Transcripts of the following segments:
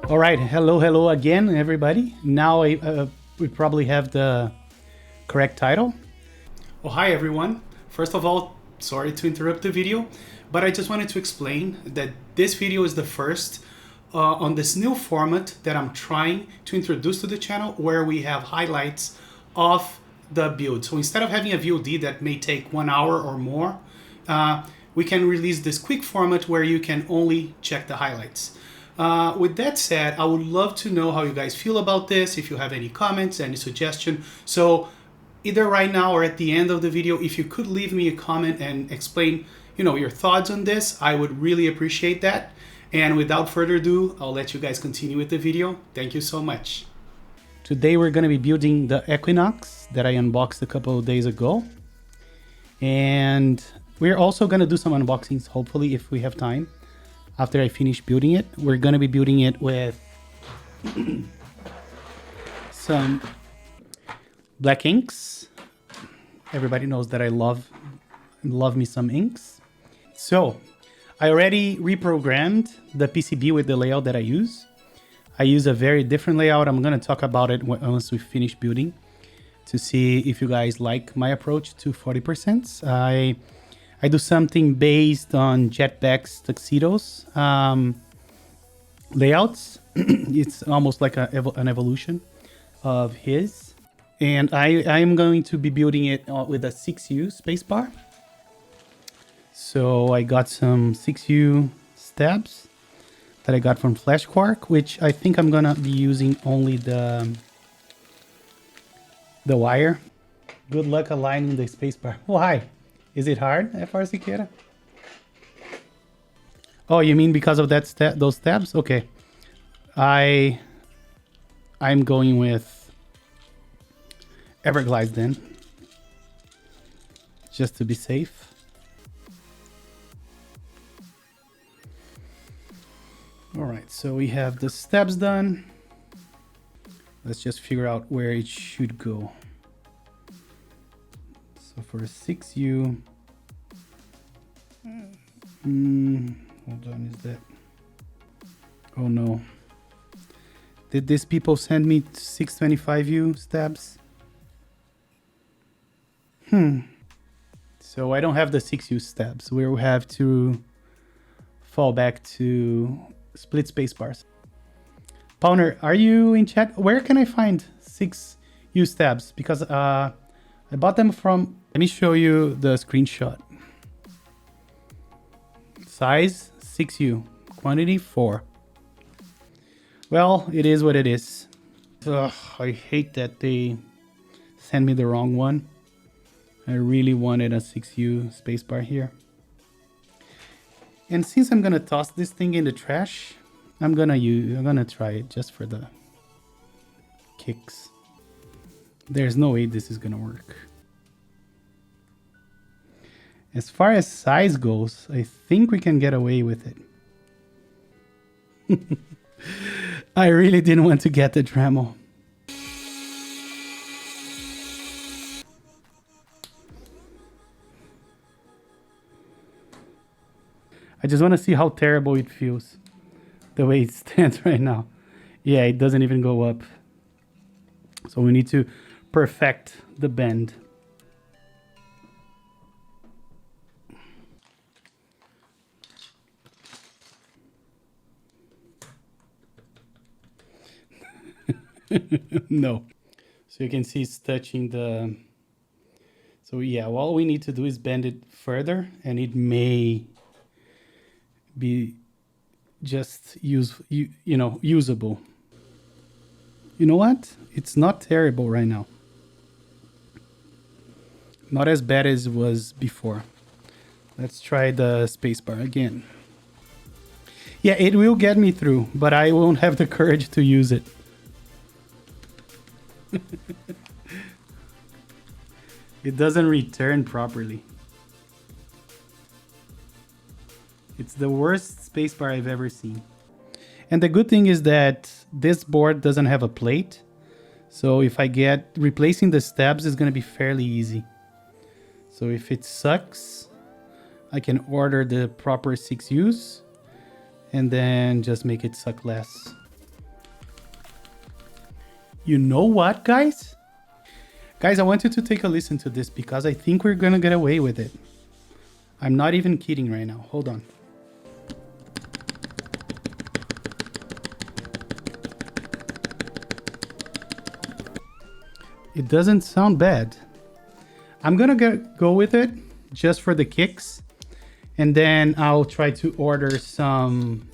All right, hello again, everybody. Now we probably have the correct title. Oh, hi everyone. First of all, sorry to interrupt the video, but I just wanted to explain that this video is the first on this new format that I'm trying to introduce to the channel, where we have highlights of the build. So instead of having a VOD that may take 1 hour or more, we can release this quick format where you can only check the highlights. With that said, I would love to know how you guys feel about this, if you have any comments, any suggestion. So either right now or at the end of the video, if you could leave me a comment and explain, your thoughts on this, I would really appreciate that. And without further ado, I'll let you guys continue with the video. Thank you so much. Today we're going to be building the Equinox that I unboxed a couple of days ago. And we're also going to do some unboxings, hopefully, if we have time. After I finish building it, we're going to be building it with some black inks. Everybody knows that I love me some inks. So I already reprogrammed the PCB with the layout that I use. I use a very different layout. I'm going to talk about it once we finish building to see if you guys like my approach to 40%. I do something based on Jetpack's tuxedos layouts. It's almost like an evolution of his. And I am going to be building it with a 6U spacebar. So I got some 6U stabs that I got from Flash Quark, which I think I'm gonna be using only the wire. Good luck aligning the spacebar. Oh, hi. Is it hard, FR Siqueira? Oh, you mean because of that those stabs? Okay. I'm going with Everglides then, just to be safe. All right, so we have the stabs done. Let's just figure out where it should go. So for 6U, hold on, is that? Oh no. Did these people send me 625U stabs? So I don't have the 6U stabs. We'll have to fall back to split space bars. Powner, are you in chat? Where can I find 6U stabs? Because I bought them from... Let me show you the screenshot. Size 6U, quantity 4. Well, it is what it is. Ugh, I hate that they sent me the wrong one. I really wanted a 6U spacebar here. And since I'm gonna toss this thing in the trash, I'm gonna try it just for the kicks. There's no way this is gonna work. As far as size goes, I think we can get away with it. I really didn't want to get the Dremel. I just want to see how terrible it feels. The way it stands right now. Yeah, it doesn't even go up. So we need to perfect the bend. No. So you can see it's touching the... So yeah, all we need to do is bend it further, and it may be just usable. You know what? It's not terrible right now. Not as bad as it was before. Let's try the spacebar again. Yeah, it will get me through, but I won't have the courage to use it. It doesn't return properly. It's the worst spacebar I've ever seen. And the good thing is that this board doesn't have a plate. So if I get replacing the stabs, is going to be fairly easy. So if it sucks, I can order the proper 6Us and then just make it suck less. You know what, guys? Guys, I want you to take a listen to this because I think we're gonna get away with it. I'm not even kidding right now. Hold on. It doesn't sound bad. I'm gonna go with it just for the kicks, and then I'll try to order some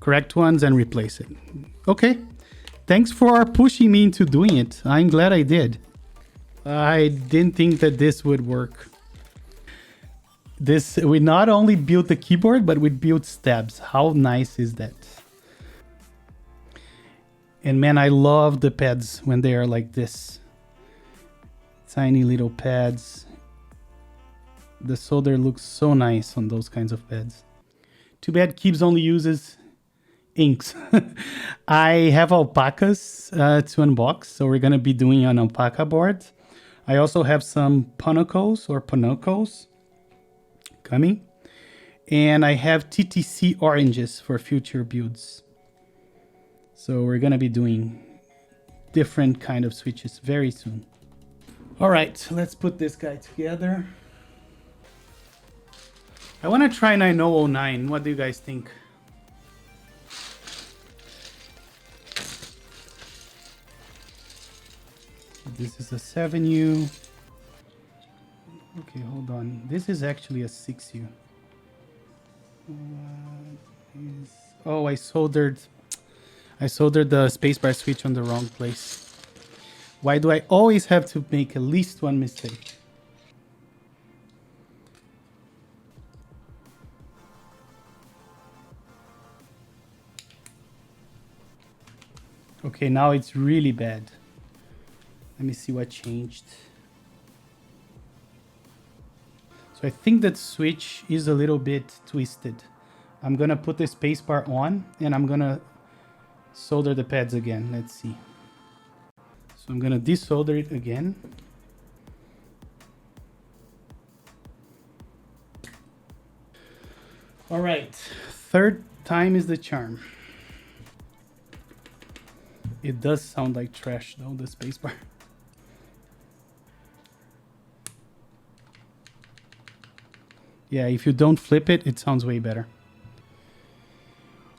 correct ones and replace it. Okay, thanks for pushing me into doing it. I'm glad I did. I didn't think that this would work. We not only built the keyboard, but we built stabs. How nice is that? And man, I love the pads when they are like this. Tiny little pads. The solder looks so nice on those kinds of pads. Too bad Keebs only uses inks. I have alpacas to unbox, so we're gonna be doing an alpaca board. I also have some panocos coming. And I have TTC oranges for future builds. So we're gonna be doing different kind of switches very soon. All right, let's put this guy together. I wanna try 9009. What do you guys think? This is a 7U. Okay, hold on. This is actually a 6U. Oh, I soldered the spacebar switch on the wrong place. Why do I always have to make at least one mistake? Okay, now it's really bad. Let me see what changed. So I think that switch is a little bit twisted. I'm gonna put the spacebar on and I'm gonna solder the pads again. Let's see. So I'm gonna desolder it again. All right, third time is the charm. It does sound like trash though, the spacebar. Yeah, if you don't flip it, it sounds way better.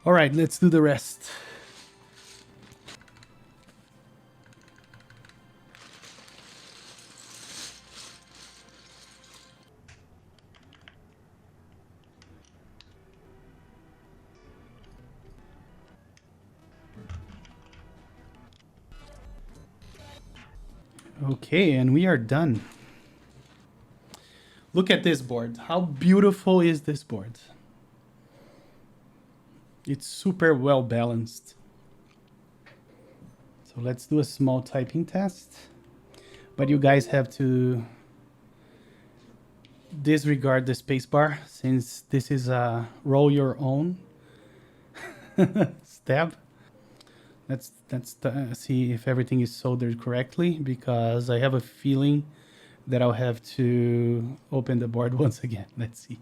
All right, let's do the rest. Okay, and we are done. Look at this board. How beautiful is this board? It's super well balanced. So let's do a small typing test. But you guys have to disregard the spacebar since this is a roll your own stab. Let's see if everything is soldered correctly, because I have a feeling that I'll have to open the board once again. Let's see.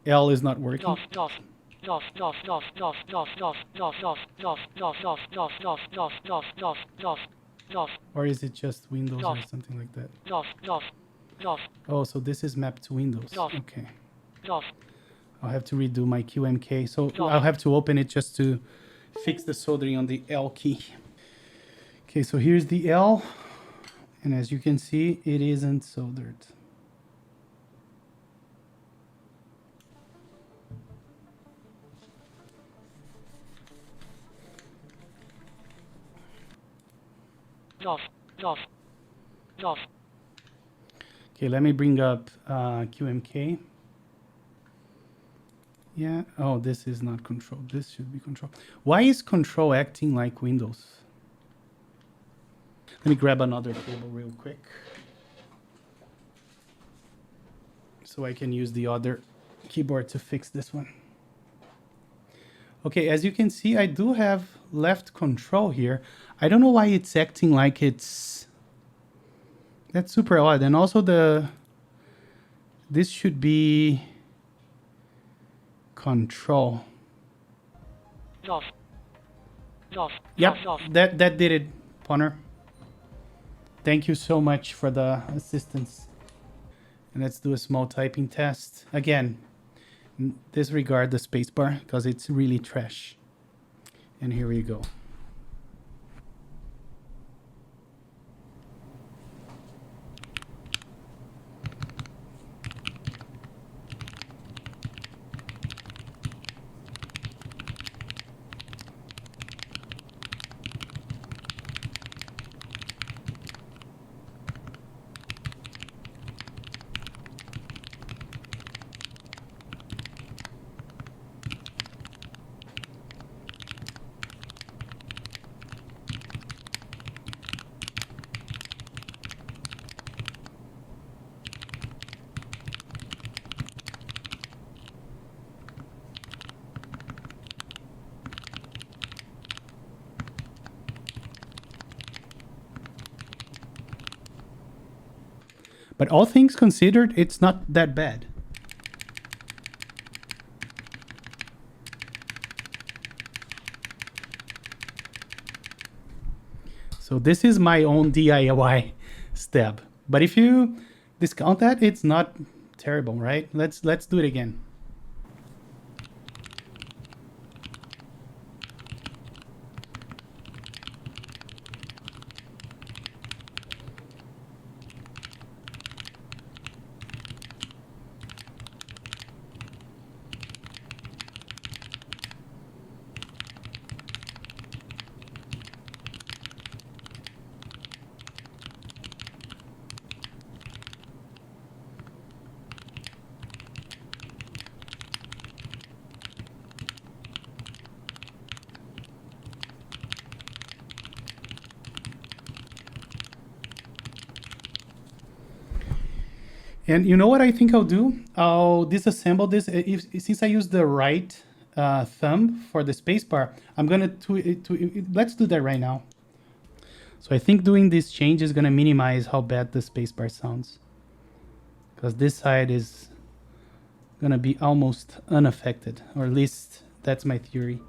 L is not working. Or is it just Windows or something like that? Oh, so this is mapped to Windows. Okay. I'll have to redo my QMK. So I'll have to open it just to fix the soldering on the L key. Okay, so here's the L. And as you can see, it isn't soldered. Okay, let me bring up QMK. Yeah, oh, this is not control. This should be control. Why is control acting like Windows? Let me grab another cable real quick so I can use the other keyboard to fix this one. Okay, as you can see, I do have left control here. I don't know why it's acting like it's... That's super odd. And also this should be Control. Off. Off. Yep, Off. that did it, Punter. Thank you so much for the assistance. And let's do a small typing test. Again, disregard the spacebar because it's really trash. And here we go. But all things considered, it's not that bad. So this is my own DIY stab. But if you discount that, it's not terrible, right? Let's do it again. And you know what I think I'll do? I'll disassemble this. Since I use the right thumb for the spacebar, I'm gonna let's do that right now. So I think doing this change is gonna minimize how bad the spacebar sounds, because this side is gonna be almost unaffected, or at least that's my theory.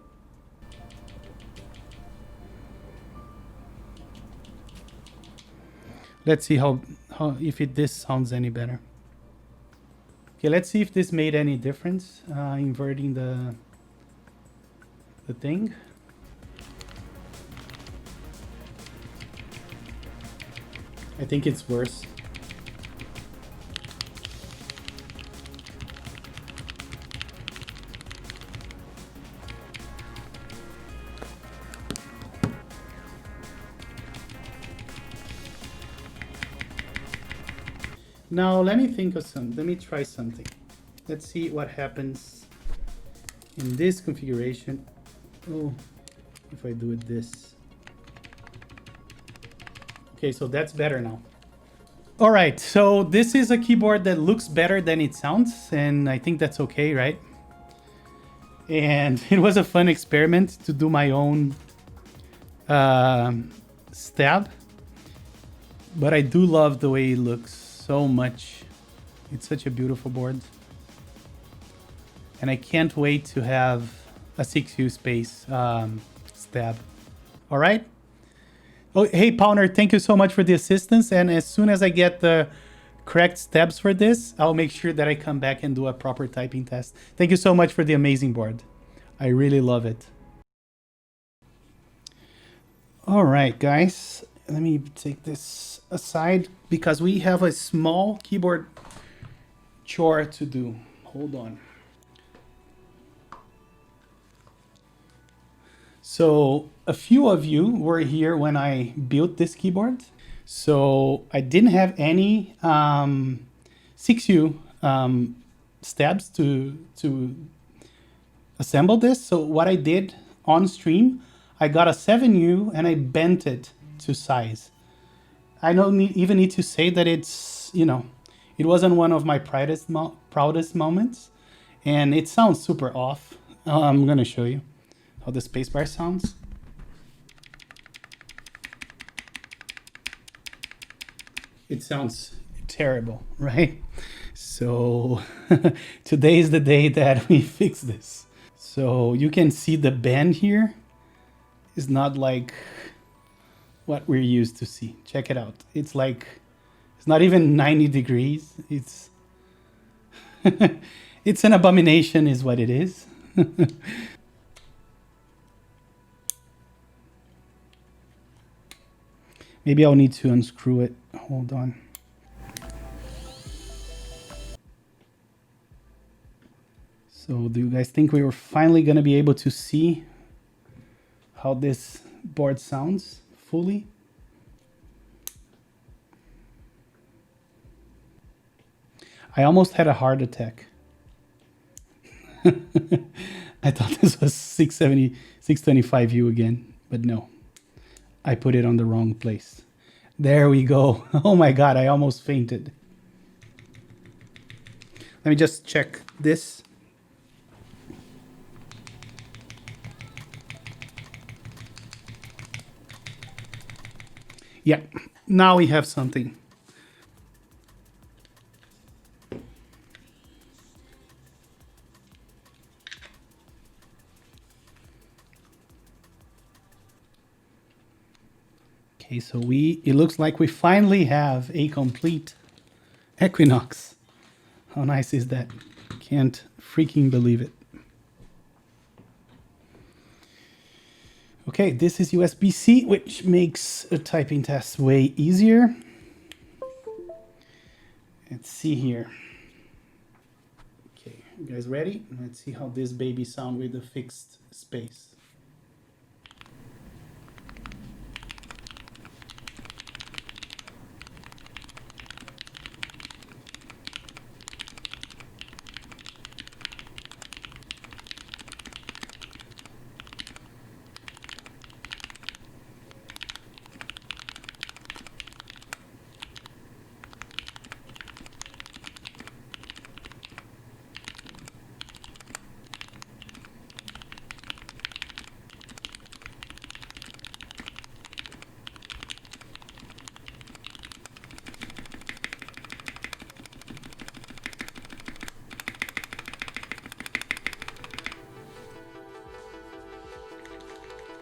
Let's see how if this sounds any better. Okay, let's see if this made any difference, inverting the thing. I think it's worse. Now let me think of something. Let me try something. Let's see what happens in this configuration. Oh, if I do it this. Okay, so that's better now. All right, so this is a keyboard that looks better than it sounds, and I think that's okay, right? And it was a fun experiment to do my own stab, but I do love the way it looks so much. It's such a beautiful board, and I can't wait to have a 6U space stab. All right. Oh, hey Powner, thank you so much for the assistance, and as soon as I get the correct stabs for this, I'll make sure that I come back and do a proper typing test. Thank you so much for the amazing board. I really love it. All right, guys, let me take this aside because we have a small keyboard chore to do. Hold on. So a few of you were here when I built this keyboard. So I didn't have any 6U stabs to assemble this. So what I did on stream, I got a 7U and I bent it to size. I don't even need to say that it's, you know, it wasn't one of my proudest moments, and it sounds super off. I'm gonna show you how the spacebar sounds. It sounds terrible, right? So today is the day that we fix this. So you can see the bend here is not like what we're used to see. Check it out. It's like, it's not even 90 degrees. It's it's an abomination is what it is. Maybe I'll need to unscrew it. Hold on. So do you guys think we were finally going to be able to see how this board sounds fully? I almost had a heart attack. I thought this was 670, 625U again, but no. I put it on the wrong place. There we go. Oh my God, I almost fainted. Let me just check this. Yeah, now we have something. Okay, so it looks like we finally have a complete Equinox. How nice is that? Can't freaking believe it. Okay, this is USB-C, which makes a typing test way easier. Let's see here. Okay, you guys ready? Let's see how this baby sounds with the fixed space.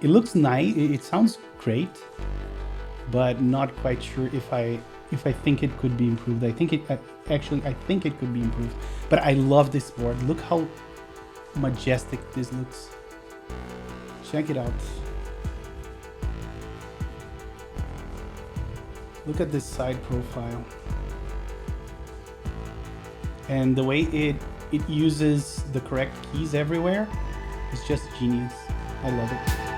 It looks nice. It sounds great, but not quite sure if I think it could be improved. I think it could be improved. But I love this board. Look how majestic this looks. Check it out. Look at this side profile. And the way it uses the correct keys everywhere is just genius. I love it.